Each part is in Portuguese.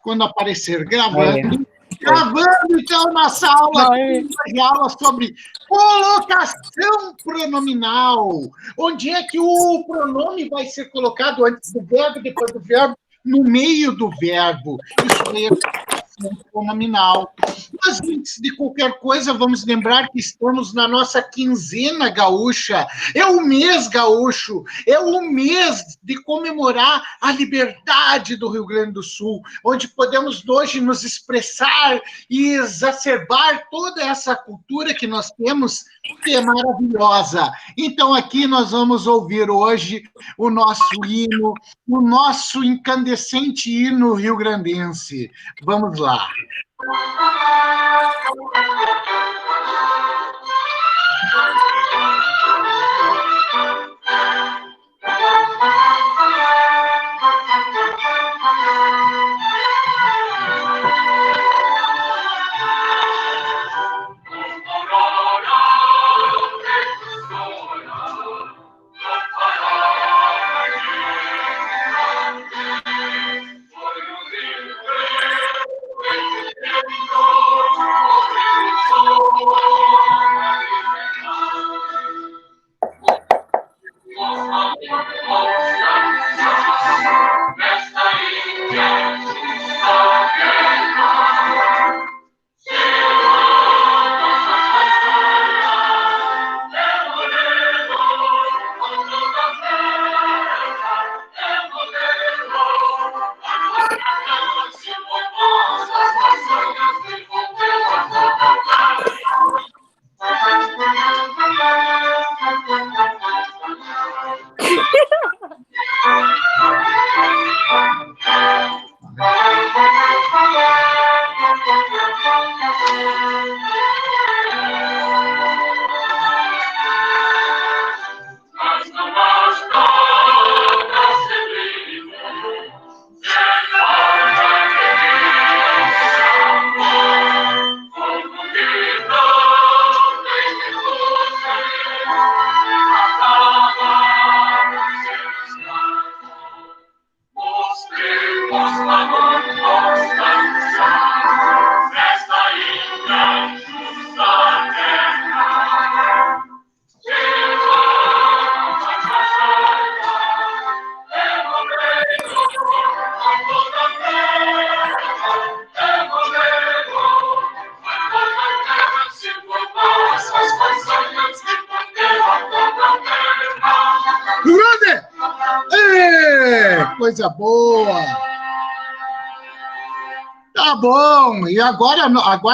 quando aparecer gravando. Gravando, então, nossa aula, de aula sobre colocação pronominal. Onde é que o pronome vai ser colocado antes do verbo, depois do verbo, no meio do verbo? Isso aí é colocação pronominal. Mas antes de qualquer coisa, vamos lembrar que estamos na nossa quinzena gaúcha. É o mês gaúcho, é o mês de comemorar a liberdade do Rio Grande do Sul, onde podemos hoje nos expressar e exacerbar toda essa cultura que nós temos, que é maravilhosa. Então, aqui nós vamos ouvir hoje o nosso hino, o nosso incandescente hino rio-grandense. Vamos lá. Coisa boa! Tá bom, e agora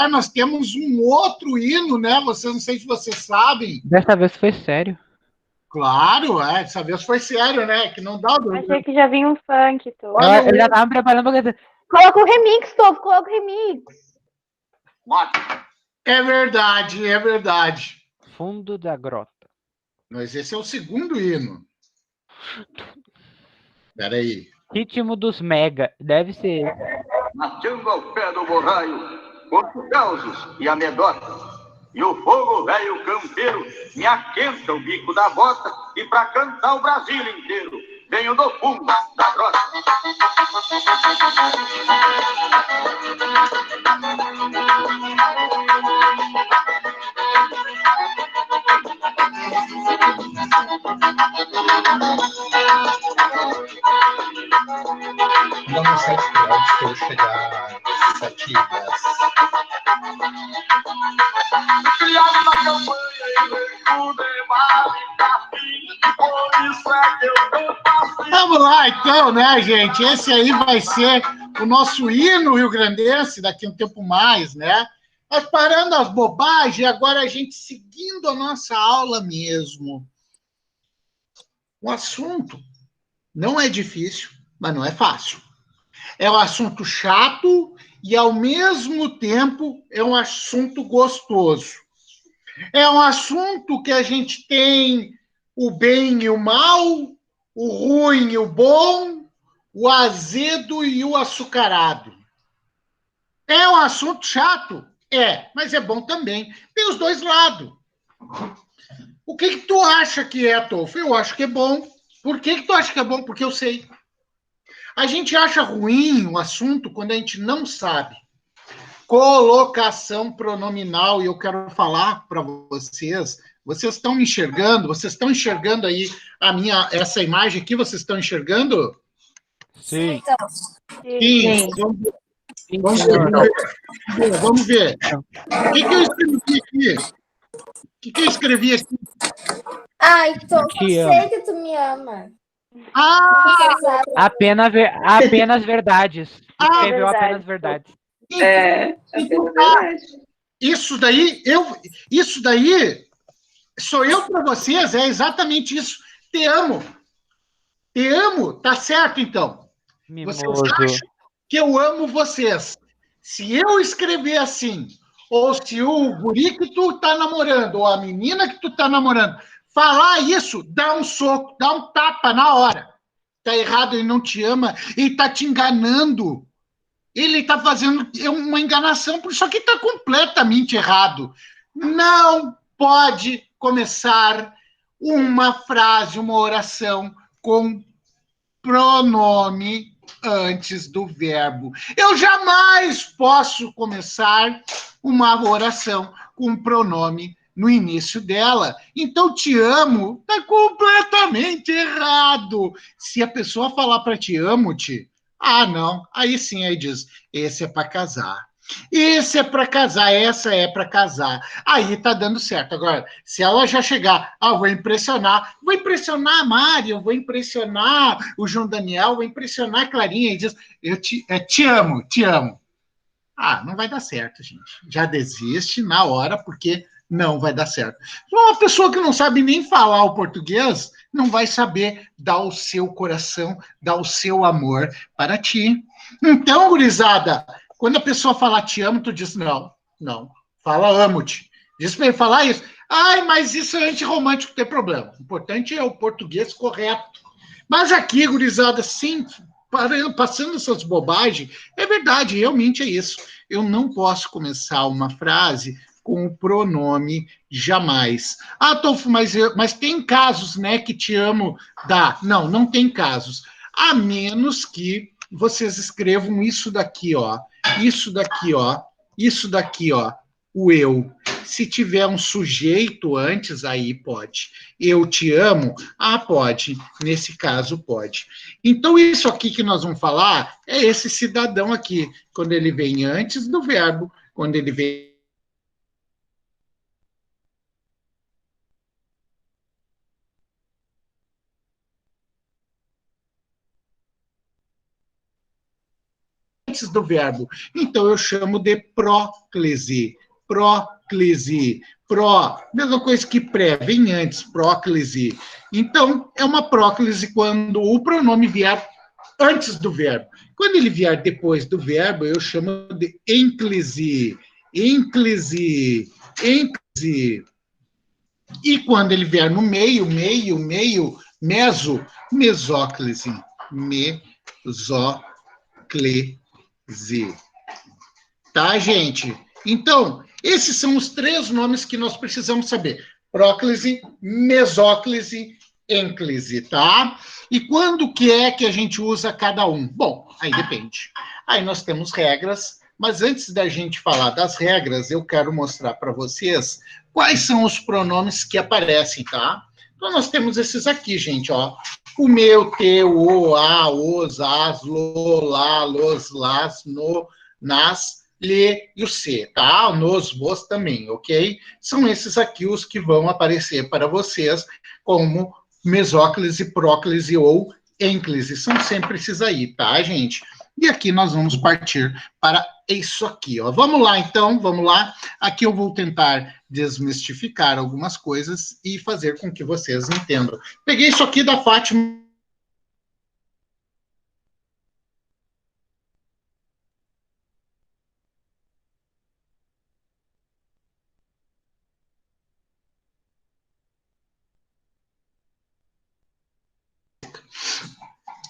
nós temos um outro hino, né? Vocês, não sei se vocês sabem. Dessa vez foi sério. Claro, dessa vez foi sério, né? Que não dá o... Achei que já vinha um funk, Tô. Eu já tava preparando pra... Coloca o remix, Tô, coloca o remix. É verdade, é verdade. Fundo da grota. Mas esse é o segundo hino. Peraí. Ritmo dos Mega, deve ser. Mateando ao pé do borraio, Portugalzos e anedotas. E o fogo velho campeiro me aquenta o bico da bota e pra cantar o Brasil inteiro venho do fundo da grota. Vamos 7 horas para eu chegar às 7h10. Criado na campanha e o debate, por isso é que eu faço. Vamos lá, então, né, gente? Esse aí vai ser o nosso hino rio-grandense daqui a um tempo mais, né? Mas parando as bobagens, agora a gente seguindo a nossa aula mesmo. O assunto não é difícil, mas não é fácil. É um assunto chato e, ao mesmo tempo, é um assunto gostoso. É um assunto que a gente tem o bem e o mal, o ruim e o bom, o azedo e o açucarado. É um assunto chato? É, mas é bom também. Tem os dois lados. O que tu acha que é, Tolfo? Eu acho que é bom. Por que tu acha que é bom? Porque eu sei. A gente acha ruim o assunto quando a gente não sabe. Colocação pronominal, e eu quero falar para vocês, vocês estão me enxergando? Vocês estão enxergando aí essa imagem aqui? Vocês estão enxergando? Sim. Sim. Vamos ver. O que eu escrevi aqui? O que eu escrevi aqui? Ai, então, Te eu amo. sei que tu me ama. Ah! Apenas verdades. Escreveu verdade. apenas verdades. É verdade. Isso daí sou eu para vocês, é exatamente isso. Te amo. Te amo, tá certo, então. Mimoso. Vocês acham que eu amo vocês. Se eu escrever assim, ou se o guri que tu tá namorando, ou a menina que tu tá namorando, falar isso, dá um soco, dá um tapa na hora. Tá errado, ele não te ama, ele tá te enganando. Ele está fazendo uma enganação, por isso aqui está completamente errado. Não pode começar uma frase, uma oração com pronome antes do verbo. Eu jamais posso começar uma oração com pronome no início dela. Então, te amo está completamente errado. Se a pessoa falar para te amo-te, não. Aí sim, aí diz, esse é para casar. Esse é para casar, essa é para casar. Aí tá dando certo. Agora, se ela já chegar, vou impressionar a Mari, eu vou impressionar o João Daniel, vou impressionar a Clarinha, e diz, eu te amo, te amo. Não vai dar certo, gente. Já desiste na hora, porque não vai dar certo. Uma pessoa que não sabe nem falar o português não vai saber dar o seu coração, dar o seu amor para ti. Então, gurizada, quando a pessoa fala te amo, tu diz não, fala amo-te. Diz para ele falar isso. Mas isso é antirromântico, tem problema. O importante é o português correto. Mas aqui, gurizada, sim, passando essas bobagens, é verdade, realmente é isso. Eu não posso começar uma frase com o pronome jamais. Tolfo, mas tem casos, né, que te amo dá. Não tem casos. A menos que vocês escrevam isso daqui, ó. Isso daqui, ó. Isso daqui, ó. O eu. Se tiver um sujeito antes, aí pode. Eu te amo? Pode. Nesse caso, pode. Então, isso aqui que nós vamos falar é esse cidadão aqui. Quando ele vem antes do verbo, quando ele vem antes do verbo. Então, eu chamo de próclise. Próclise. Mesma coisa que pré, vem antes, próclise. Então, é uma próclise quando o pronome vier antes do verbo. Quando ele vier depois do verbo, eu chamo de ênclise. Ênclise. Ênclise. E quando ele vier no meio, mesóclise. Mesóclise. Tá, gente? Então, esses são os 3 nomes que nós precisamos saber. Próclise, mesóclise, ênclise, tá? E quando que é que a gente usa cada um? Bom, aí depende. Aí nós temos regras, mas antes da gente falar das regras, eu quero mostrar para vocês quais são os pronomes que aparecem, tá? Então, nós temos esses aqui, gente, ó. O meu, teu, o, a, os, as, lo, lá, los, las, no, nas, lhe e o se, tá? Nos, vos também, ok? São esses aqui os que vão aparecer para vocês como mesóclise, próclise ou ênclise. São sempre esses aí, tá, gente? E aqui nós vamos partir para isso aqui, ó. Vamos lá, então, vamos lá. Aqui eu vou tentar desmistificar algumas coisas e fazer com que vocês entendam. Peguei isso aqui da Fátima.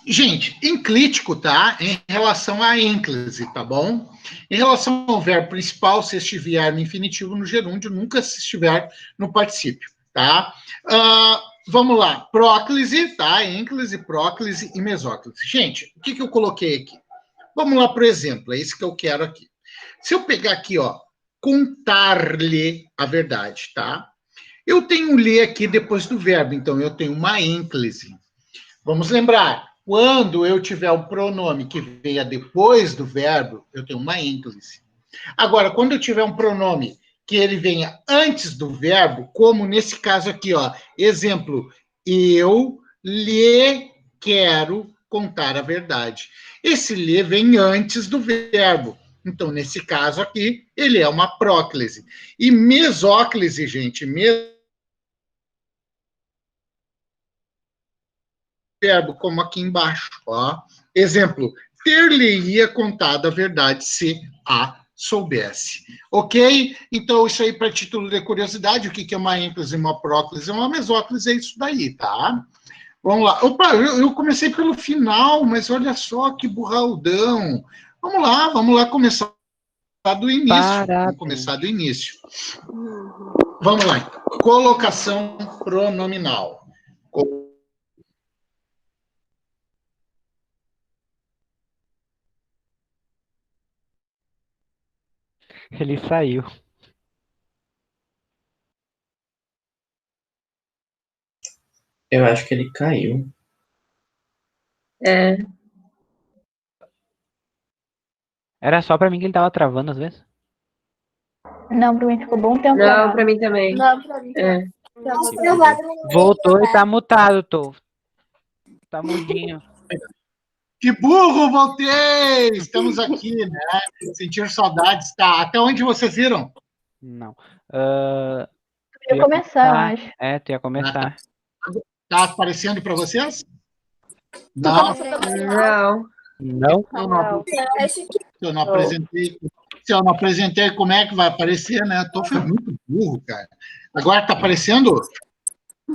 Gente, enclítico, tá? Em relação à ênclise, tá bom? Em relação ao verbo principal, se estiver no infinitivo, no gerúndio, nunca se estiver no particípio, tá? vamos lá. Próclise, tá? Ênclise, próclise e mesóclise. Gente, o que eu coloquei aqui? Vamos lá para o exemplo, é isso que eu quero aqui. Se eu pegar aqui, ó, contar-lhe a verdade, tá? Eu tenho um lhe aqui depois do verbo, então eu tenho uma ênclise. Vamos lembrar, quando eu tiver um pronome que venha depois do verbo, eu tenho uma ênclise. Agora, quando eu tiver um pronome que ele venha antes do verbo, como nesse caso aqui, ó, exemplo, eu lhe quero contar a verdade. Esse lhe vem antes do verbo. Então, nesse caso aqui, ele é uma próclise. E mesóclise, gente, verbo, como aqui embaixo, ó. Exemplo, ter-lhe-ia contado a verdade se a soubesse. Ok? Então, isso aí, para título de curiosidade, o que é uma ênclise, uma próclise, uma mesóclise, é isso daí, tá? Vamos lá. Opa, eu comecei pelo final, mas olha só que burraldão. Vamos lá começar do início. Parabéns. Vamos começar do início. Vamos lá. Colocação pronominal. Ele saiu. Eu acho que ele caiu. É. Era só pra mim que ele tava travando às vezes? Não, pra mim ficou bom tempo. Não, parado. pra mim também. Não, pra mim. É. Tá travado no meio, Voltou e tá? tá mutado, Tô. Tá mudinho. Que burro, voltei! Estamos aqui, né? Sentir saudades, tá? Até onde vocês viram? Não. Eu ia começar, eu acho. É, tu ia começar. Tá aparecendo para vocês? Tu Não, começou também. Não. Não? eu não, Não. Eu acho que se eu não apresentei. Se eu não apresentei, como é que vai aparecer, né? Tô muito burro, cara. Agora tá aparecendo?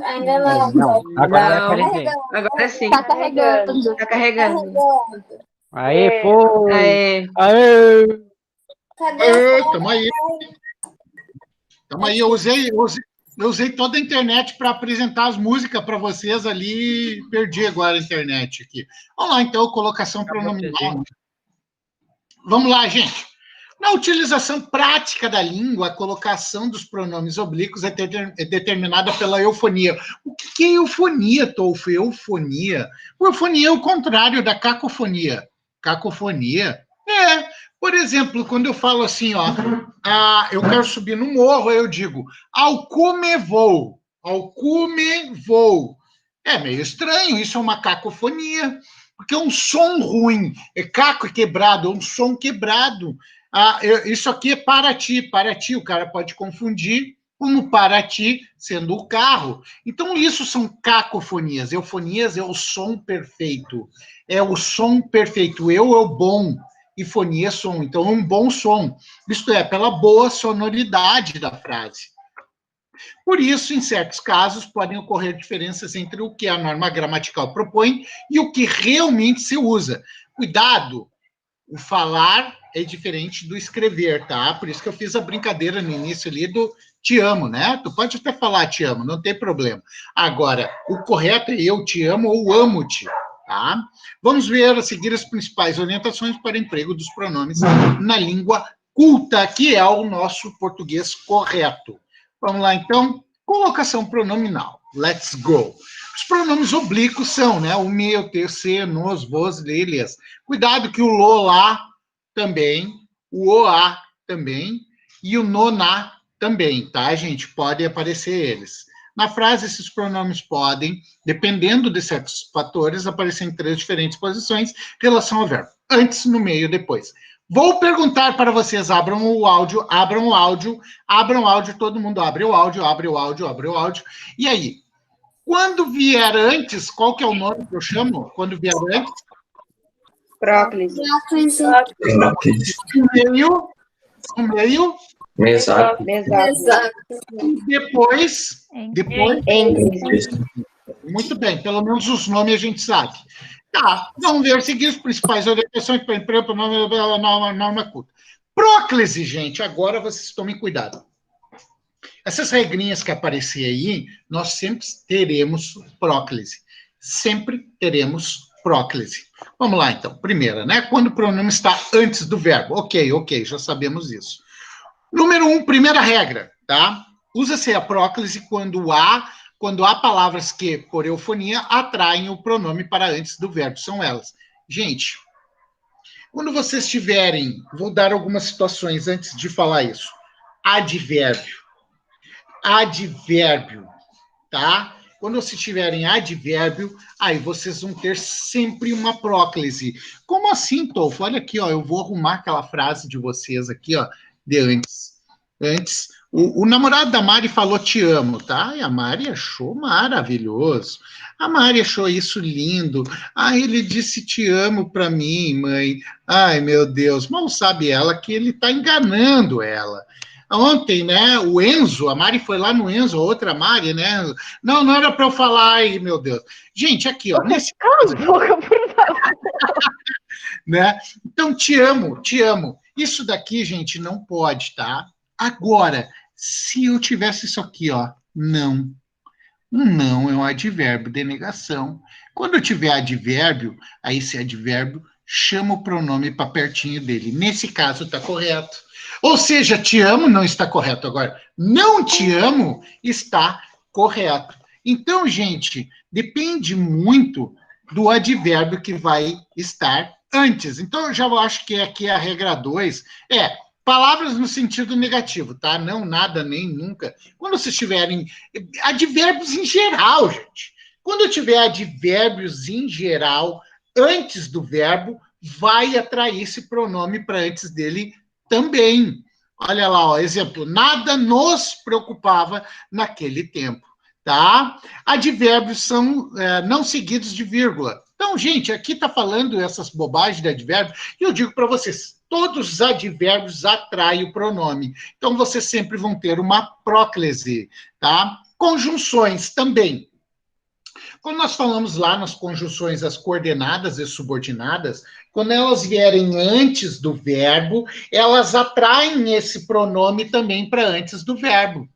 ainda não. Não. Agora vai Não. aparecer. Agora sim. Tá carregando. Tá carregando. Aê, foi! Aê. Aê! Cadê a Ei, tamo aí. Tamo aí. Eu usei toda a internet para apresentar as músicas para vocês ali. Perdi agora a internet aqui. Vamos lá, então, colocação pronominal. Vamos lá, gente. Na utilização prática da língua, a colocação dos pronomes oblíquos é determinada pela eufonia. O que é eufonia, Tolfo? Eufonia? Eufonia é o contrário da cacofonia. Cacofonia é, por exemplo, quando eu falo assim, ó, eu quero subir no morro, eu digo, ao cume vou. É meio estranho, isso é uma cacofonia, porque é um som ruim. É caco quebrado, é um som quebrado. Isso aqui é para ti, o cara pode confundir como para ti sendo o carro. Então, isso são cacofonias. Eufonias é o som perfeito. É o som perfeito. Eu é o bom, e fonia é som. Então, é um bom som. Isto é, pela boa sonoridade da frase. Por isso, em certos casos, podem ocorrer diferenças entre o que a norma gramatical propõe e o que realmente se usa. Cuidado, o falar é diferente do escrever, tá? Por isso que eu fiz a brincadeira no início ali do te amo, né? Tu pode até falar te amo, não tem problema. Agora, o correto é eu te amo ou amo-te, tá? Vamos ver a seguir as principais orientações para emprego dos pronomes na língua culta, que é o nosso português correto. Vamos lá, então. Colocação pronominal. Let's go. Os pronomes oblíquos são, né? O me, o teu, se, nos, vos, lelias. Cuidado que o lo, lá também, o oá também e o noná também, tá, gente? Podem aparecer eles. Na frase, esses pronomes podem, dependendo de certos fatores, aparecer em 3 diferentes posições em relação ao verbo. Antes, no meio, depois. Vou perguntar para vocês, abram o áudio, todo mundo abre o áudio. E aí, quando vier antes, qual que é o nome que eu chamo? Quando vier antes? Próclise. No meio, Exato. Exato. depois, Ênclise. muito bem, pelo menos os nomes a gente sabe. Tá, vamos ver, seguir as principais orientações para emprego, para norma culta. Próclise, gente, agora vocês tomem cuidado. essas regrinhas que aparecer aí, nós sempre teremos próclise. Sempre teremos próclise. Vamos lá, então. Primeira, né? Quando o pronome está antes do verbo. Ok, já sabemos isso. Número 1, primeira regra, tá? Usa-se a próclise quando há palavras que, por eufonia, atraem o pronome para antes do verbo. São elas. Gente, quando vocês tiverem, vou dar algumas situações antes de falar isso. Advérbio, tá? Quando vocês tiverem advérbio, aí vocês vão ter sempre uma próclise. Como assim, Tolfo? Olha aqui, ó, eu vou arrumar aquela frase de vocês aqui, ó, de antes. O namorado da Mari falou te amo, tá? E a Mari achou maravilhoso. A Mari achou isso lindo. Ah, ele disse te amo pra mim, mãe. Ai, meu Deus. Mal sabe ela que ele tá enganando ela. Ontem, né, o Enzo, a Mari foi lá no Enzo, a outra Mari, né? Não era para eu falar, ai, meu Deus. Gente, aqui, ó. Nesse caso, né? Então, te amo. Isso daqui, gente, não pode, tá? Agora, se eu tivesse isso aqui, ó, não. Não é um advérbio de negação. Quando eu tiver advérbio, aí esse advérbio chama o pronome para pertinho dele. Nesse caso, está correto. Ou seja, te amo não está correto. Agora, não te amo está correto. Então, gente, depende muito do advérbio que vai estar antes. Então, eu já acho que aqui a regra 2 é palavras no sentido negativo, tá? Não, nada, nem, nunca. Quando vocês tiverem advérbios em geral, gente. Quando eu tiver advérbios em geral, antes do verbo, vai atrair esse pronome para antes dele também. Olha lá, ó, exemplo. Nada nos preocupava naquele tempo, tá? Advérbios são não seguidos de vírgula. Então, gente, aqui está falando essas bobagens de advérbio, e eu digo para vocês, todos os advérbios atraem o pronome. Então, vocês sempre vão ter uma próclise, tá? Conjunções também. Quando nós falamos lá nas conjunções as coordenadas e subordinadas, quando elas vierem antes do verbo, elas atraem esse pronome também para antes do verbo.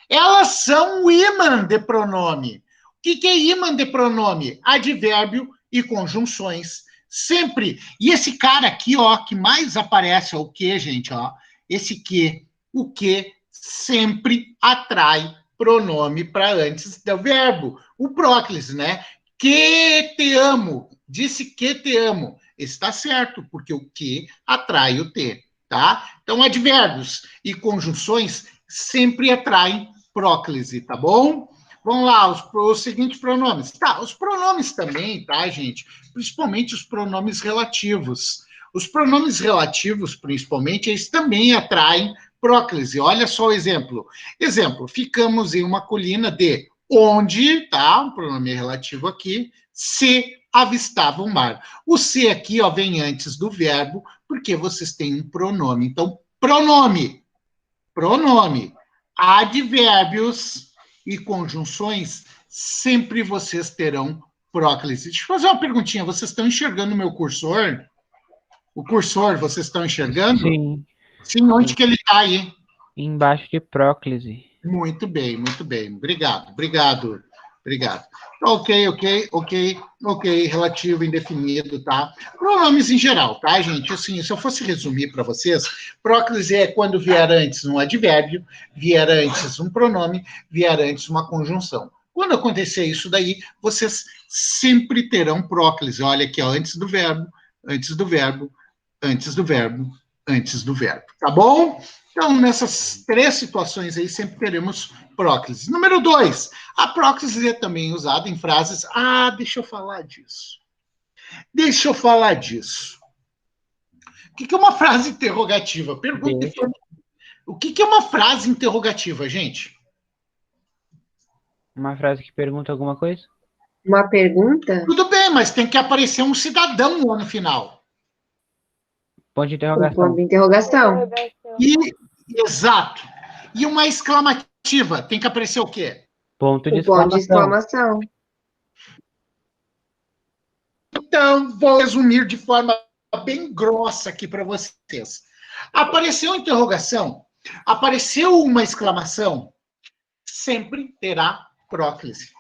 Elas são o ímã de pronome. O que é ímã de pronome? Advérbio e conjunções. Sempre. E esse cara aqui, ó, que mais aparece é o que, gente, ó? Esse que, o que sempre atrai pronome para antes do verbo. O próclise, né? Que te amo. Disse que te amo. Está certo, porque o que atrai o te, tá? Então, advérbios e conjunções sempre atraem próclise, tá bom? Vamos lá, os seguintes pronomes. Tá, os pronomes também, tá, gente? Principalmente os pronomes relativos. Os pronomes relativos, principalmente, eles também atraem próclise. Olha só o exemplo. Exemplo, ficamos em uma colina de onde, tá? Um pronome relativo aqui, se avistava o mar. O se aqui, ó, vem antes do verbo, porque vocês têm um pronome. Então, pronome, advérbios e conjunções, sempre vocês terão próclise. Deixa eu fazer uma perguntinha. Vocês estão enxergando o meu cursor? O cursor, vocês estão enxergando? Sim. Sim, onde que ele está aí? Embaixo de próclise. Muito bem. Obrigado. Ok, relativo, indefinido, tá? Pronomes em geral, tá, gente? Assim, se eu fosse resumir para vocês, próclise é quando vier antes um advérbio, vier antes um pronome, vier antes uma conjunção. Quando acontecer isso daí, vocês sempre terão próclise. Olha aqui, ó, antes do verbo, tá bom? Então, nessas 3 situações aí, sempre teremos próclise. Número 2, a próclise é também usada em frases... Ah, deixa eu falar disso. O que é uma frase interrogativa? Pergunta. O que é uma frase interrogativa, gente? Uma frase que pergunta alguma coisa? Uma pergunta? Tudo bem, mas tem que aparecer um cidadão lá no final. Ponto de Um interrogação. ponto de interrogação. Exato. E uma exclamativa, tem que aparecer o quê? Ponto de Um ponto de exclamação. exclamação. Então, vou resumir de forma bem grossa aqui para vocês. Apareceu interrogação, apareceu uma exclamação, sempre terá próclise.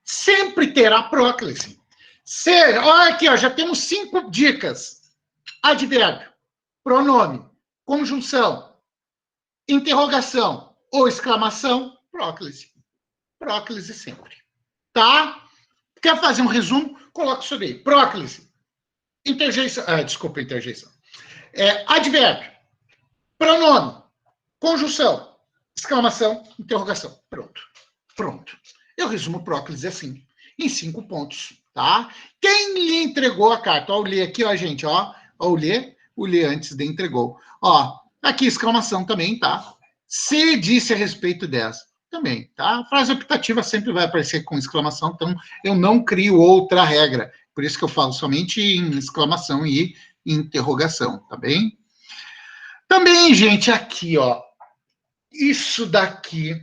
Sempre terá próclise. Olha aqui, ó, já temos 5 dicas. Advérbio, pronome, conjunção, interrogação ou exclamação, próclise. Próclise sempre. Tá? Quer fazer um resumo? Coloca isso aí. Próclise. Interjeição. Desculpa, interjeição. Advérbio, pronome, conjunção, exclamação, interrogação. Pronto. Pronto. Eu resumo próclise assim, em 5 pontos, tá? Quem lhe entregou a carta? Ó, eu li aqui, ó, gente, ó. O Lê antes de entregou. Ó, aqui, exclamação também, tá? Se disse a respeito dessa, também, tá? A frase optativa sempre vai aparecer com exclamação, então eu não crio outra regra. Por isso que eu falo somente em exclamação e interrogação, tá bem? Também, gente, aqui, ó. Isso daqui...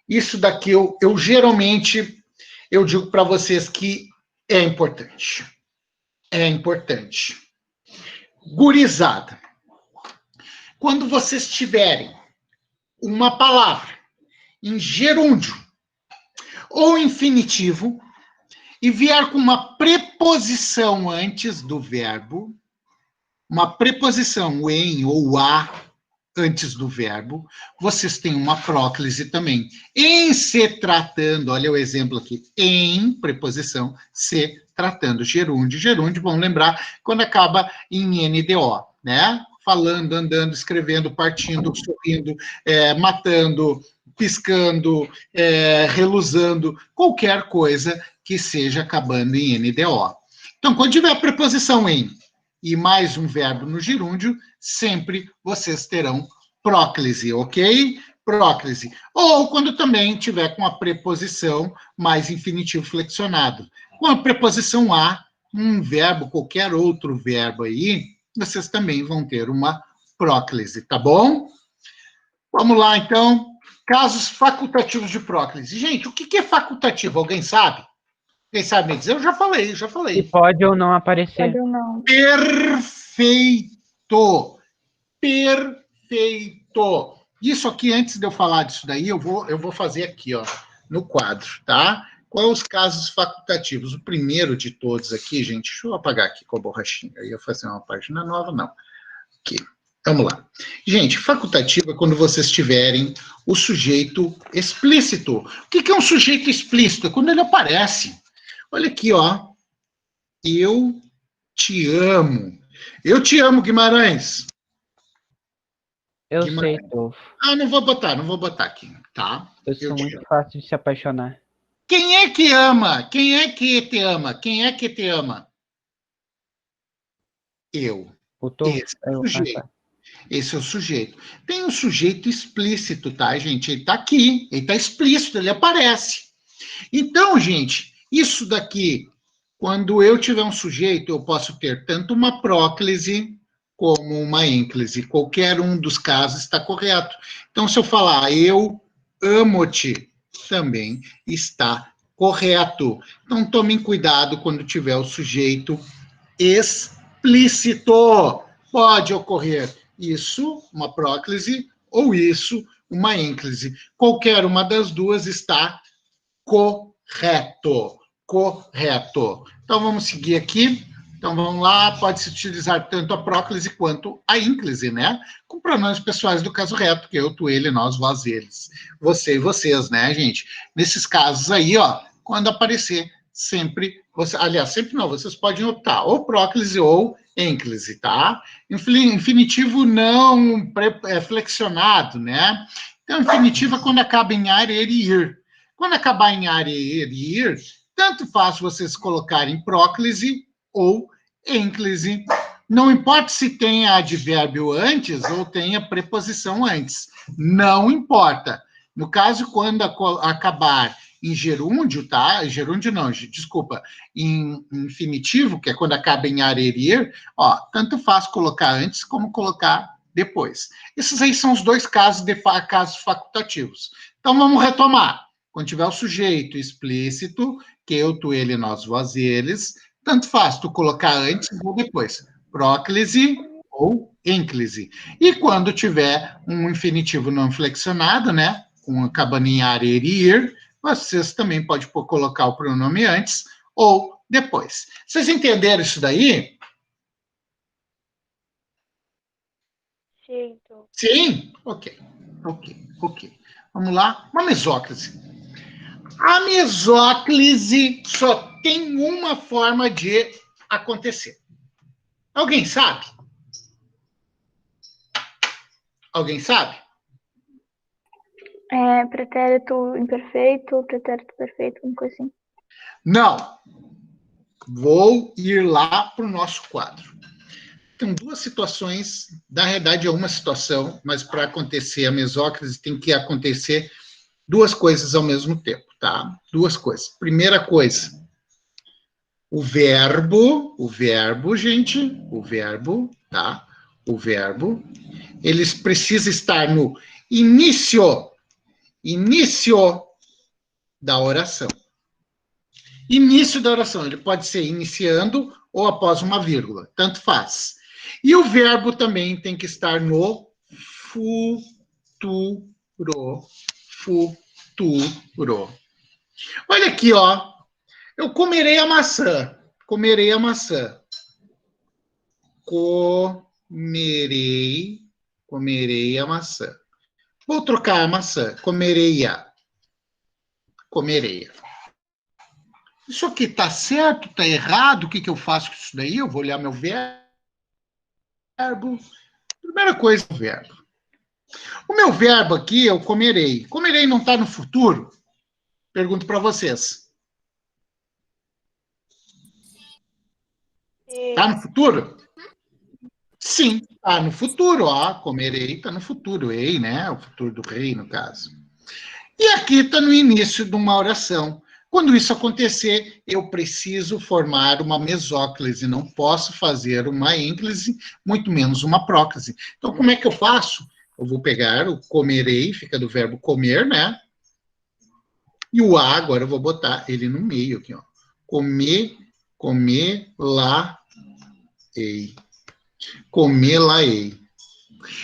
Isso daqui, eu geralmente, eu digo para vocês que é importante. É importante. Gurizada. Quando vocês tiverem uma palavra em gerúndio ou infinitivo e vier com uma preposição antes do verbo, uma preposição, o em ou o a, antes do verbo, vocês têm uma próclise também. Em se tratando, olha o exemplo aqui, em preposição, se tratando, gerúndio, vamos lembrar, quando acaba em NDO, né? Falando, andando, escrevendo, partindo, sorrindo, matando, piscando, reluzando, qualquer coisa que seja acabando em NDO. Então, quando tiver a preposição em e mais um verbo no gerúndio, sempre vocês terão próclise, ok? Próclise. Ou quando também tiver com a preposição mais infinitivo flexionado. Com a preposição a, um verbo, qualquer outro verbo aí, vocês também vão ter uma próclise, tá bom? Vamos lá, então. Casos facultativos de próclise. Gente, o que é facultativo? Alguém sabe? Quem sabe me dizer? Eu já falei. E pode ou não aparecer. Pode ou não. Perfeito! Perfeito! Isso aqui, antes de eu falar disso daí, eu vou fazer aqui, ó, no quadro, tá? Quais os casos facultativos? O primeiro de todos aqui, gente, deixa eu apagar aqui com a borrachinha. Eu ia fazer uma página nova, não. Aqui, vamos lá. Gente, facultativo é quando vocês tiverem o sujeito explícito. O que é um sujeito explícito? É quando ele aparece. Olha aqui, ó. Eu te amo. Eu te amo, Guimarães. Eu Guimarães. sei, Dolfo. Não vou botar aqui, tá? Eu sou muito fácil de se apaixonar. Quem é que ama? Quem é que te ama? Quem é que te ama? Eu. O Dolfo? Esse é o sujeito. Esse é o sujeito. Tem um sujeito explícito, tá, gente? Ele tá aqui, ele tá explícito, ele aparece. Então, gente, isso daqui, quando eu tiver um sujeito, eu posso ter tanto uma próclise como uma ênclise. Qualquer um dos casos está correto. Então, se eu falar eu amo-te, também está correto. Então, tomem cuidado quando tiver o sujeito explícito. Pode ocorrer isso, uma próclise, ou isso, uma ênclise. Qualquer uma das duas está correto. Correto. Então, vamos seguir aqui. Então, vamos lá, pode-se utilizar tanto a próclise quanto a ênclise, né? Com pronomes pessoais do caso reto, que eu, tu, ele, nós, vós, eles. Você e vocês, né, gente? Nesses casos aí, ó, quando aparecer, sempre... aliás, sempre não, vocês podem optar ou próclise ou ênclise, tá? Infinitivo não flexionado, né? Então, infinitivo é quando acaba em ar, er e ir. Quando acabar em ar, er e ir, tanto faz vocês colocarem próclise ou ênclise. Não importa se tenha advérbio antes ou tenha preposição antes. Não importa. No caso, quando acabar em gerúndio, tá? Gerúndio não, desculpa. Em infinitivo, que é quando acaba em ar, er e ir, ó, tanto faz colocar antes como colocar depois. Esses aí são os dois casos casos facultativos. Então, vamos retomar. Quando tiver o sujeito explícito, que eu, tu, ele, nós, vós, eles, tanto faz tu colocar antes ou depois. Próclise ou ênclise. E quando tiver um infinitivo não flexionado, né, com acabando em ar, ir, vocês também podem colocar o pronome antes ou depois. Vocês entenderam isso daí? Sim. Sim? Ok. Vamos lá. Uma mesóclise. A mesóclise só tem uma forma de acontecer. Alguém sabe? Alguém sabe? Pretérito imperfeito, pretérito perfeito, uma coisa assim. Não. Vou ir lá para o nosso quadro. Tem duas situações, na realidade é uma situação, mas para acontecer a mesóclise tem que acontecer duas coisas ao mesmo tempo, tá? Duas coisas. Primeira coisa, o verbo, gente, tá? O verbo, eles precisam estar no início da oração. Início da oração, ele pode ser iniciando ou após uma vírgula, tanto faz. E o verbo também tem que estar no futuro. Futuro. Olha aqui, ó. Eu comerei a maçã. Comerei a maçã. Comerei a maçã. Vou trocar a maçã. Comerei-a. Comerei-a. Isso aqui tá certo, tá errado? O que eu faço com isso daí? Eu vou olhar meu verbo. Primeira coisa, o verbo. O meu verbo aqui, eu comerei. Comerei não está no futuro? Pergunto para vocês. Está no futuro? Sim, está no futuro. Ó, comerei está no futuro. Ei, né? O futuro do rei, no caso. E aqui está no início de uma oração. Quando isso acontecer, eu preciso formar uma mesóclise. Não posso fazer uma ênclise, muito menos uma próclise. Então, como é que eu faço? Eu vou pegar o comerei, fica do verbo comer, né? E o A, agora eu vou botar ele no meio aqui, ó. Comer-la-ei. Comer-la-ei.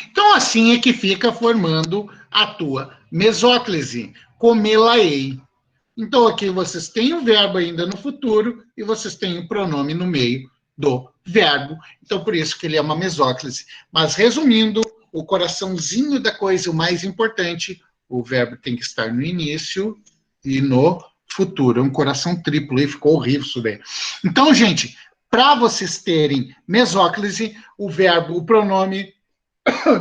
Então, assim é que fica formando a tua mesóclise. Comer-la-ei. Então, aqui vocês têm o verbo ainda no futuro e vocês têm o pronome no meio do verbo. Então, por isso que ele é uma mesóclise. Mas, resumindo, o coraçãozinho da coisa, o mais importante, o verbo tem que estar no início e no futuro. É um coração triplo, e ficou horrível isso daí. Então, gente, para vocês terem mesóclise, o verbo, o pronome,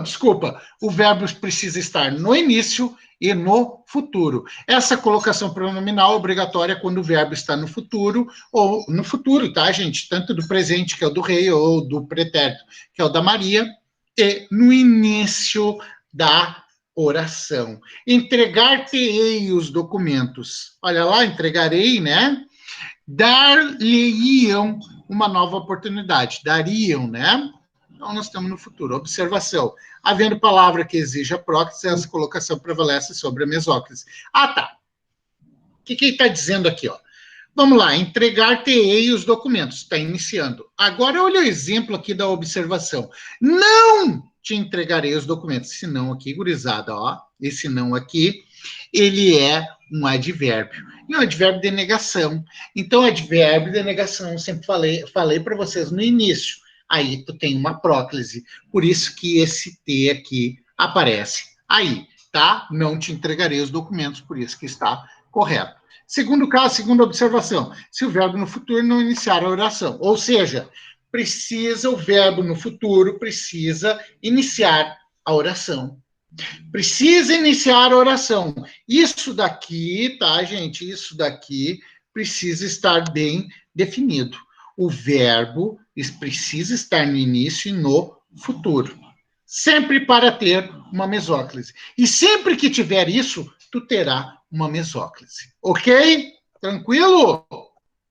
desculpa, o verbo precisa estar no início e no futuro. Essa colocação pronominal é obrigatória quando o verbo está no futuro, ou no futuro, tá, gente? Tanto do presente, que é o do rei, ou do pretérito, que é o da Maria, e no início da oração. Entregar-te-ei os documentos. Olha lá, entregarei, né? Dar-lhe-iam uma nova oportunidade. Dariam, né? Então, nós estamos no futuro. Observação. Havendo palavra que exija próclise, essa colocação prevalece sobre a mesóclise. Ah, tá. O que ele está dizendo aqui, ó? Vamos lá. Entregar-te-ei os documentos. Está iniciando. Agora, olha o exemplo aqui da observação. Não te entregarei os documentos. Esse não aqui, gurizada, ó. Esse não aqui, ele é um advérbio. E um advérbio de negação. Então, advérbio de negação, sempre falei para vocês no início. Aí tu tem uma próclise. Por isso que esse T aqui aparece aí, tá? Não te entregarei os documentos, por isso que está correto. Segundo caso, segunda observação, se o verbo no futuro não iniciar a oração. Ou seja, o verbo no futuro precisa iniciar a oração. Precisa iniciar a oração. Isso daqui, tá, gente? Isso daqui precisa estar bem definido. O verbo precisa estar no início e no futuro. Sempre para ter uma mesóclise. E sempre que tiver isso, tu terá uma mesóclise. Ok? Tranquilo?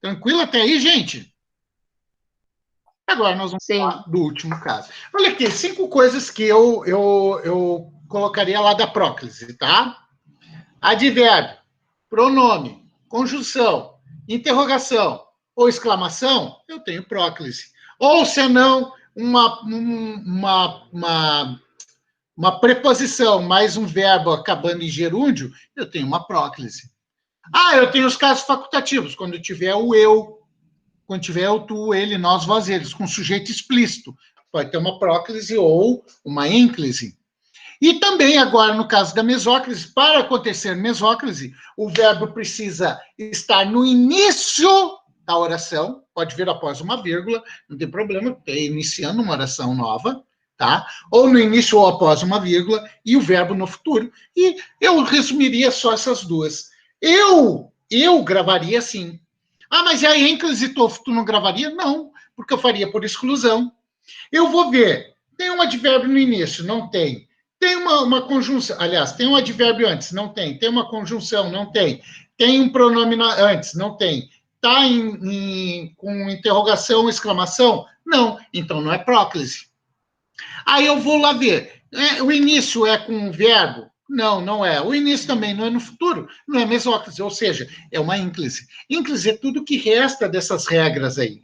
Tranquilo até aí, gente? Agora nós vamos falar do último caso. Olha aqui, 5 coisas que eu colocaria lá da próclise, tá? Advérbio, pronome, conjunção, interrogação ou exclamação, eu tenho próclise. Ou senão, uma preposição mais um verbo acabando em gerúndio, eu tenho uma próclise. Ah, eu tenho os casos facultativos, quando tiver o eu, quando tiver o tu, ele, nós, vós, eles, com sujeito explícito. Pode ter uma próclise ou uma ênclise. E também, agora, no caso da mesóclise, para acontecer mesóclise, o verbo precisa estar no início da oração, pode vir após uma vírgula, não tem problema, é iniciando uma oração nova, tá? Ou no início ou após uma vírgula, e o verbo no futuro. E eu resumiria só essas duas. Eu gravaria assim. Ah, mas a ênclise tu não gravaria? Não, porque eu faria por exclusão. Eu vou ver, tem um advérbio no início? Não tem. Tem uma conjunção, aliás, tem um advérbio antes? Não tem. Tem uma conjunção? Não tem. Tem um pronome antes? Não tem. Está com interrogação, exclamação? Não. Então não é próclise. Aí eu vou lá ver. O início é com um verbo? Não, não é. O início também não é no futuro, não é mesóclise, ou seja, é uma ínclise. Ínclise é tudo que resta dessas regras aí.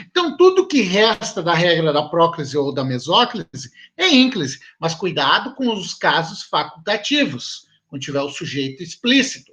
Então, tudo que resta da regra da próclise ou da mesóclise é ínclise, mas cuidado com os casos facultativos, quando tiver o sujeito explícito.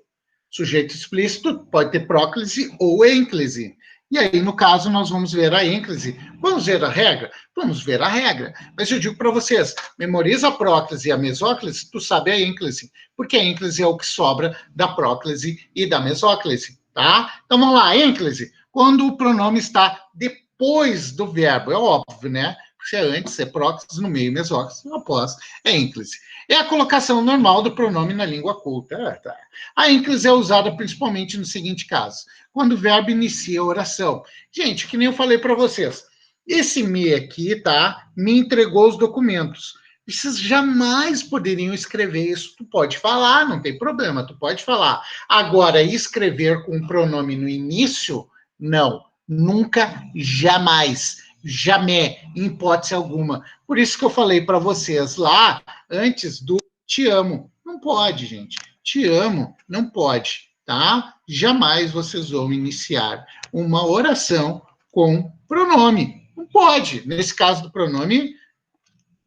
Sujeito explícito pode ter próclise ou ênclise. E aí, no caso, nós vamos ver a ênclise. Vamos ver a regra? Vamos ver a regra. Mas eu digo para vocês, memoriza a próclise e a mesóclise, tu sabe a ênclise, porque a ênclise é o que sobra da próclise e da mesóclise, tá? Então, vamos lá, ênclise. Quando o pronome está depois do verbo, é óbvio, né? Se é antes, é próclise, no meio, mesóclise, após, é ênclise. É a colocação normal do pronome na língua culta. Tá. A ênclise é usada principalmente no seguinte caso, quando o verbo inicia a oração. Gente, que nem eu falei para vocês, esse me aqui, tá? Me entregou os documentos. Vocês jamais poderiam escrever isso. Tu pode falar, não tem problema, tu pode falar. Agora, escrever com o pronome no início, não. Nunca, jamais. Jamais, em hipótese alguma. Por isso que eu falei para vocês lá, antes do te amo. Não pode, gente. Te amo, não pode, tá? Jamais vocês vão iniciar uma oração com pronome. Não pode. Nesse caso do pronome,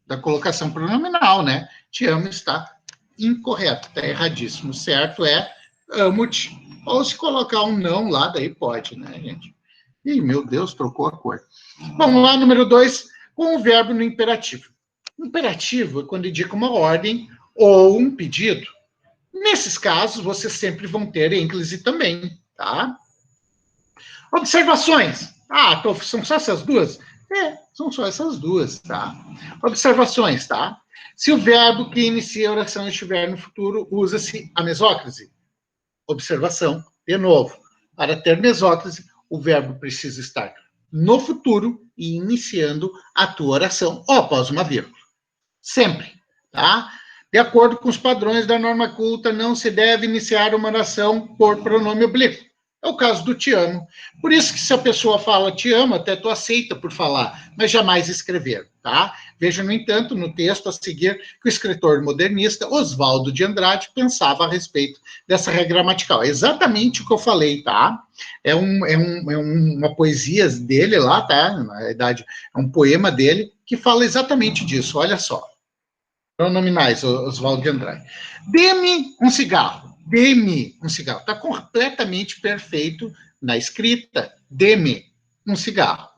da colocação pronominal, né? Te amo está incorreto, está erradíssimo. Certo é amo-te. Ou se colocar um não lá, daí pode, né, gente? Ih, meu Deus, trocou a cor. Vamos lá, número 2, com o verbo no imperativo. Imperativo é quando indica uma ordem ou um pedido. Nesses casos, vocês sempre vão ter ênclise também, tá? Observações. Ah, são só essas duas? São só essas duas, tá? Observações, tá? Se o verbo que inicia a oração estiver no futuro, usa-se a mesóclise. Observação, de novo. Para ter mesóclise, o verbo precisa estar no futuro e iniciando a tua oração, ou após uma vírgula. Sempre, tá? De acordo com os padrões da norma culta, não se deve iniciar uma oração por pronome oblíquo. É o caso do te amo. Por isso que se a pessoa fala te amo, até tu aceita por falar, mas jamais escrever, tá? Veja, no entanto, no texto a seguir, que o escritor modernista Oswaldo de Andrade pensava a respeito dessa regra gramatical. É exatamente o que eu falei, tá? É uma poesia dele lá, tá? Na verdade, é um poema dele que fala exatamente disso, olha só. Pronominais, Oswaldo de Andrade. Dê-me um cigarro. Dê-me um cigarro. Está completamente perfeito na escrita. Dê-me um cigarro.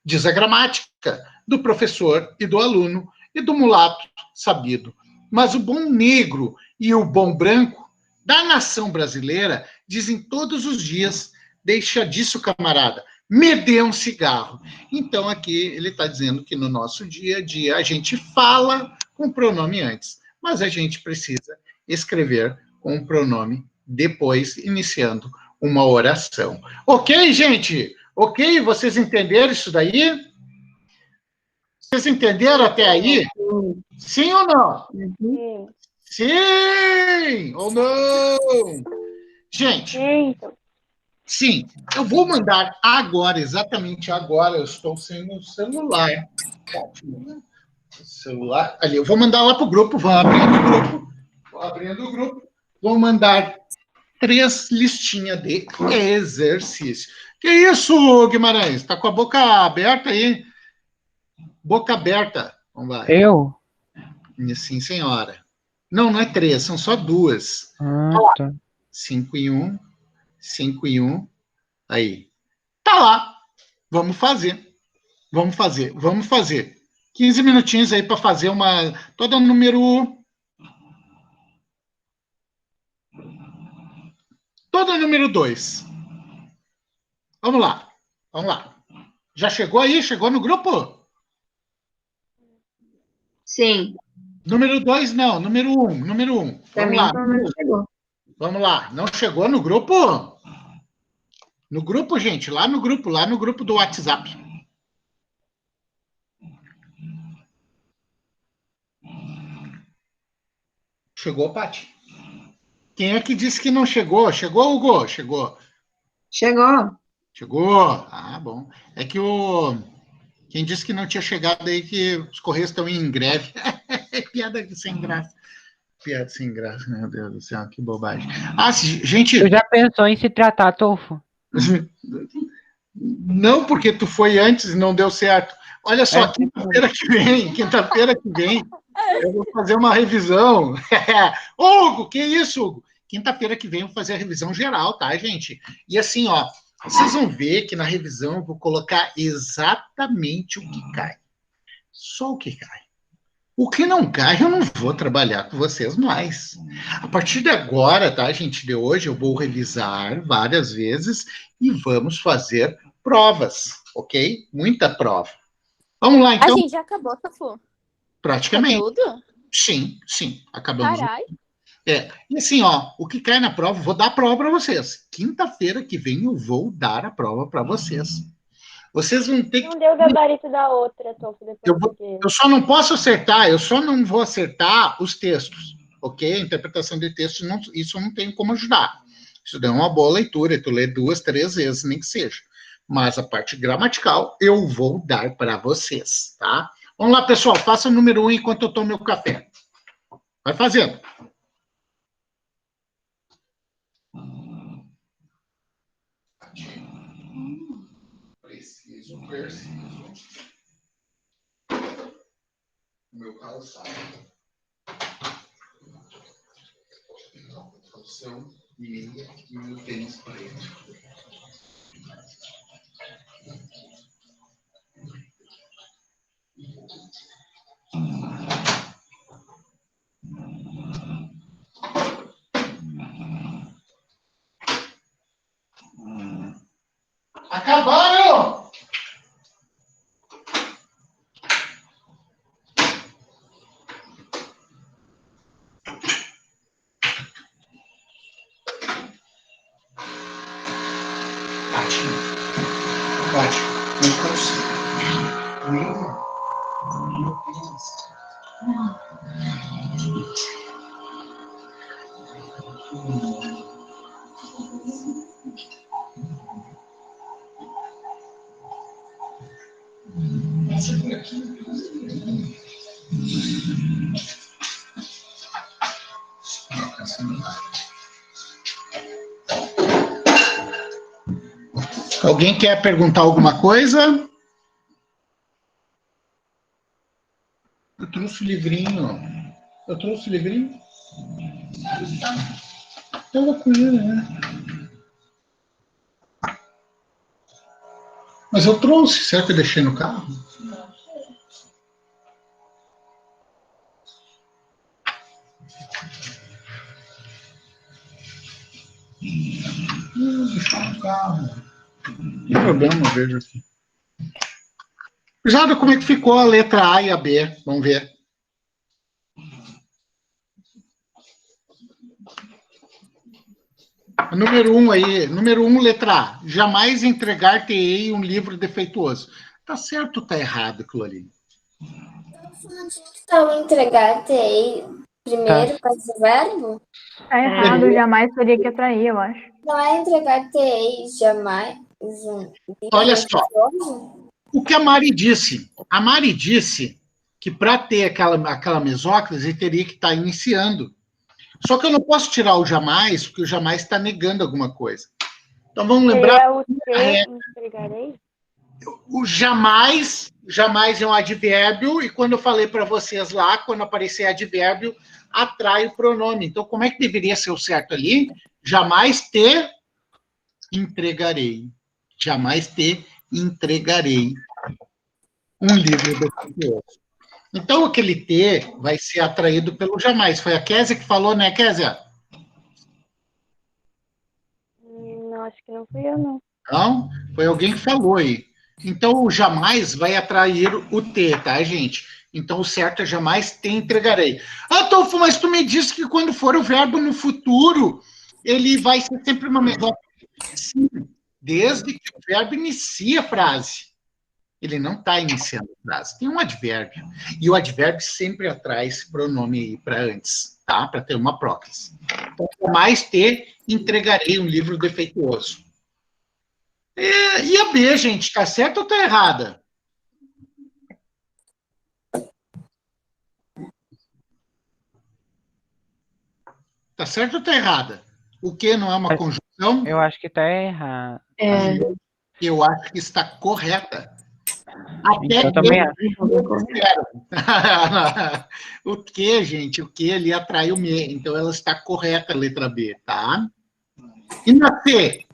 Diz a gramática do professor e do aluno e do mulato sabido. Mas o bom negro e o bom branco da nação brasileira dizem todos os dias, deixa disso, camarada, me dê um cigarro. Então, aqui ele está dizendo que no nosso dia a dia a gente fala com o pronome antes, mas a gente precisa escrever com o pronome depois, iniciando uma oração. Ok, gente? Ok? Vocês entenderam isso daí? Vocês entenderam até aí? Sim ou não? Sim ou não? Gente, sim, eu vou mandar agora, exatamente agora, eu estou sem o celular. Ali, eu vou mandar lá para o grupo, vou abrindo o grupo, vou mandar 3 listinhas de exercício. Que isso, Guimarães? Está com a boca aberta aí? Boca aberta. Vamos lá. Eu? Sim, senhora. Não, não é 3, são só 2. Ah, tá. 5 e 1. 5 e 1. Aí. Tá lá. Vamos fazer. Vamos fazer. Vamos fazer. 15 minutinhos aí para fazer uma... Toda número... Toda número 2. Vamos lá. Vamos lá. Já chegou aí? Chegou no grupo? Sim. Número 2, não. Número 1. Número 1. Pra Vamos mim, lá. pelo menos chegou. Vamos lá. Não chegou no grupo? No grupo, gente. Lá no grupo do WhatsApp. Chegou, Paty? Quem é que disse que não chegou? Chegou, Hugo? Chegou. Chegou. Chegou? Ah, bom. É que quem disse que não tinha chegado aí, que os Correios estão em greve. Piada sem graça. Piada sem graça, meu Deus do céu, que bobagem. Ah, gente... Tu já pensou em se tratar, Tolfo? Não, porque tu foi antes e não deu certo. Olha só, quinta-feira que vem, eu vou fazer uma revisão. Hugo, que isso, Hugo? Quinta-feira que vem eu vou fazer a revisão geral, tá, gente? E assim, ó, vocês vão ver que na revisão eu vou colocar exatamente o que cai. Só o que cai. O que não cai, eu não vou trabalhar com vocês mais. A partir de agora, tá, gente, de hoje, eu vou revisar várias vezes e vamos fazer provas, ok? Muita prova. Vamos lá, então. A gente já acabou, Tafu? Praticamente. Conteúdo? Sim, acabamos. Caralho. E assim, ó, o que cai na prova, vou dar a prova para vocês. Quinta-feira que vem eu vou dar a prova para vocês. Vocês vão ter que... Não deu o gabarito da outra, Tolfo, depois eu só não posso acertar, eu só não vou acertar os textos, ok? A interpretação de textos, isso eu não tenho como ajudar. Isso dá uma boa leitura, e tu lê 2, 3 vezes, nem que seja. Mas a parte gramatical eu vou dar para vocês, tá? Vamos lá, pessoal, faça o número 1 enquanto eu tomo meu café. Vai fazendo. Preciso. Meu calçado. Calção, meia e meu tênis preto. Acabaram! Bate, não consigo. Meu Deus. Passa por aqui. Alguém quer perguntar alguma coisa? Eu trouxe o livrinho. Estava com ele, né? Mas eu trouxe. Será que eu deixei no carro? Deixou no carro. Não tem problema, eu vejo aqui. Jada, como é que ficou a letra A e a B? Vamos ver. Número 1 aí, número 1, letra A. Jamais entregar-te-ei um livro defeituoso. Tá certo ou tá errado aquilo ali? Então, entregar-te-ei primeiro para esse verbo? Tá errado, jamais teria que atrair, eu acho. Não é entregar-te-ei jamais. Olha só. O que a Mari disse? A Mari disse que para ter aquela mesóclise, ele teria que estar iniciando. Só que eu não posso tirar o jamais, porque o jamais está negando alguma coisa. Então vamos lembrar. O entregarei? O jamais jamais é um advérbio, e quando eu falei para vocês lá, quando aparecer advérbio, atrai o pronome. Então, como é que deveria ser o certo ali? Jamais te entregarei. Jamais te entregarei um livro defeituoso. Então, aquele T vai ser atraído pelo jamais. Foi a Kézia que falou, né, Kézia? Não, acho que não fui eu, não. Não? Foi alguém que falou aí. Então, o jamais vai atrair o T, tá, gente? Então, o certo é jamais te entregarei. Adolfo, mas tu me disse que quando for o verbo no futuro, ele vai ser sempre uma melhor. Sim, desde que o verbo inicie a frase. Ele não está iniciando a frase. Tem um advérbio. E o advérbio sempre atrai esse pronome aí para antes, tá? Para ter uma próclise. Então, jamais te entregarei um livro defeituoso. E a B, gente, tá certa ou tá errada? Tá certa ou tá errada? O que não é uma conjunção? Eu acho que tá errado. Eu acho que está correta. Até Eu também acho. o que, gente? O que ele atraiu me. Então ela está correta, a letra B, tá? E na C?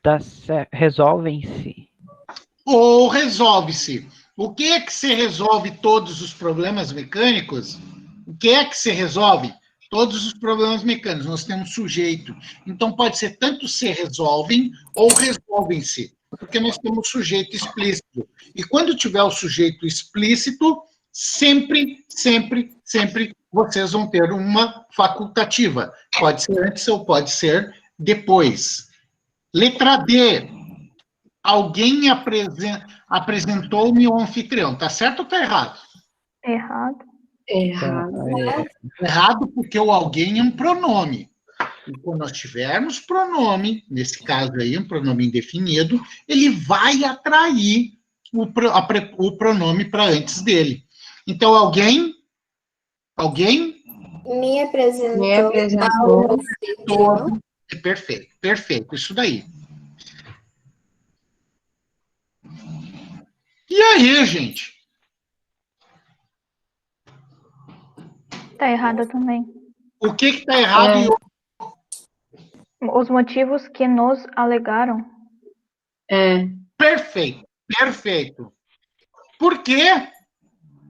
Tá certo. Resolvem-se. Ou resolve-se. O que é que se resolve todos os problemas mecânicos? O que é que se resolve? Todos os problemas mecânicos. Nós temos sujeito. Então, pode ser tanto se resolvem ou resolvem-se, porque nós temos sujeito explícito. E quando tiver o sujeito explícito, sempre, sempre, sempre vocês vão ter uma facultativa. Pode ser antes ou pode ser depois. Letra D. Alguém apresentou-me o anfitrião. Tá certo ou tá errado? Errado. Errado porque o alguém é um pronome. E quando nós tivermos pronome, nesse caso aí, um pronome indefinido, ele vai atrair o pronome para antes dele. Então, alguém Me apresentou. todo. Perfeito, perfeito, isso daí. E aí, gente? Tá errado também. O que está errado? Os motivos que nos alegaram. Perfeito, perfeito. Por quê?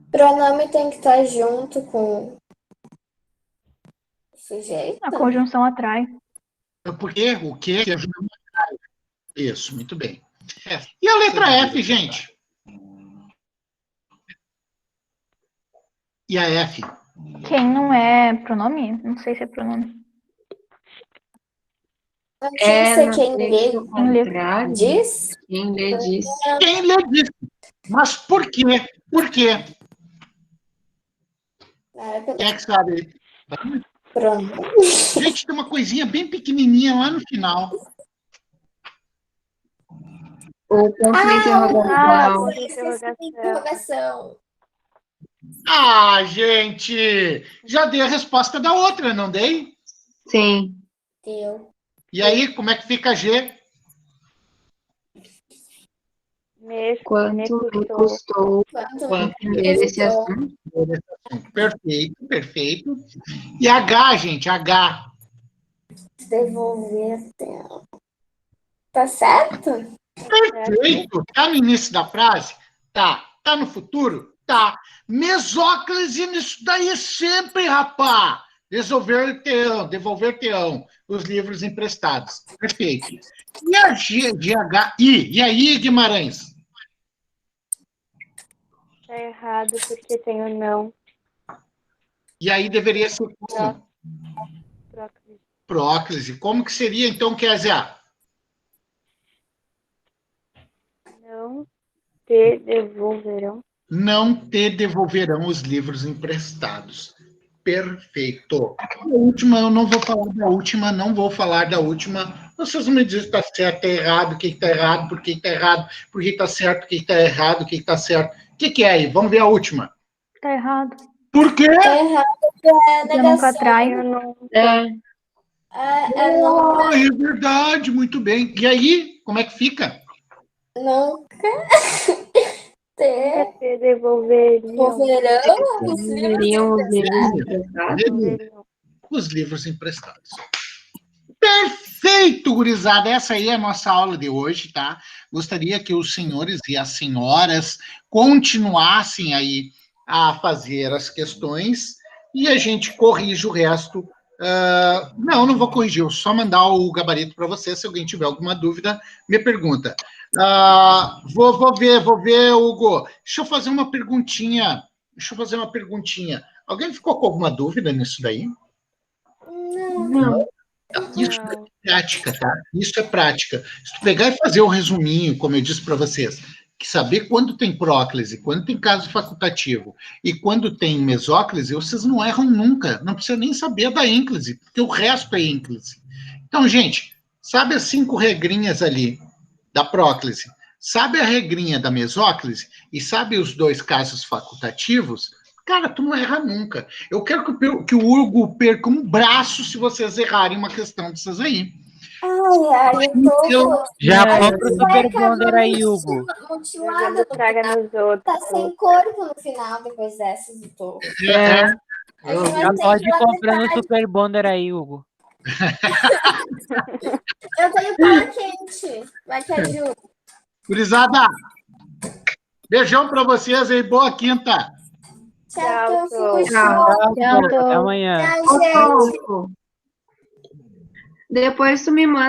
Pronome tem que estar junto com o sujeito. A conjunção atrai. Porque o que ajuda muito. Isso, muito bem. E a letra F, gente? E a F? Quem não é pronome? Não sei se é pronome. Não tinha que ser quem lê diz? Quem lê diz. Quem lê diz. Mas por quê? Por quê? Quem é que sabe? Pronto. Gente, tem uma coisinha bem pequenininha lá no final. O ponto de Interrogação. Ah, gente! Já dei a resposta da outra, não dei? Sim. Deu. E aí, como é que fica G? Quanto me custou Quanto entender esse assunto? Perfeito, perfeito. E H, gente, H. devolver tempo. Tá certo? Perfeito. Tá no início da frase? Tá. Tá no futuro? Tá. Mesóclise nisso daí sempre, rapá. Devolver-te-ão os livros emprestados. Perfeito. E a GHI? E aí, Guimarães? Tá errado porque tem o não. E aí deveria ser como? Próclise. Como que seria, então, Kézia? Não te devolverão. Não te devolverão os livros emprestados. Perfeito. A última, eu não vou falar da última, não vou falar da última. Vocês me dizem se está certo, está errado, o que está errado, por que está errado, por que está certo, o que está errado, o que está certo. O que é aí? Vamos ver a última. Tá errado. Por quê? Tá errado porque é Eu nunca negação. traio, não. É não. É verdade, muito bem. E aí, como é que fica? Nunca. Devolveriam. Deveriam os livros emprestados? Os livros emprestados. Perfeito, gurizada. Essa aí é a nossa aula de hoje, tá? Gostaria que os senhores e as senhoras continuassem aí a fazer as questões e a gente corrige o resto. Não vou corrigir, eu só mandar o gabarito para você. Se alguém tiver alguma dúvida, me pergunta. Vou ver, Hugo. Deixa eu fazer uma perguntinha. Alguém ficou com alguma dúvida nisso daí? Não. Isso é prática, tá? Isso é prática. Se tu pegar e fazer o resuminho, como eu disse para vocês, que saber quando tem próclise, quando tem caso facultativo e quando tem mesóclise, vocês não erram nunca. Não precisa nem saber da ínclise, porque o resto é ínclise. Então, gente, sabe as 5 regrinhas ali da próclise? Sabe a regrinha da mesóclise? E sabe os 2 casos facultativos? Cara, tu não erra nunca. Eu quero que o Hugo perca um braço se vocês errarem uma questão dessas aí. Já compra o Super Bonder aí, Hugo. Mutilada, Traga nos outros. tá sem corpo no final, depois dessas do topo. Já pode ir comprando o Super Bonder aí, Hugo. Eu tenho cola quente. Vai que ajuda. Gurizada, beijão pra vocês aí. Boa quinta. Tchau, Tchau. Até amanhã. Tchau, gente. Depois tu me manda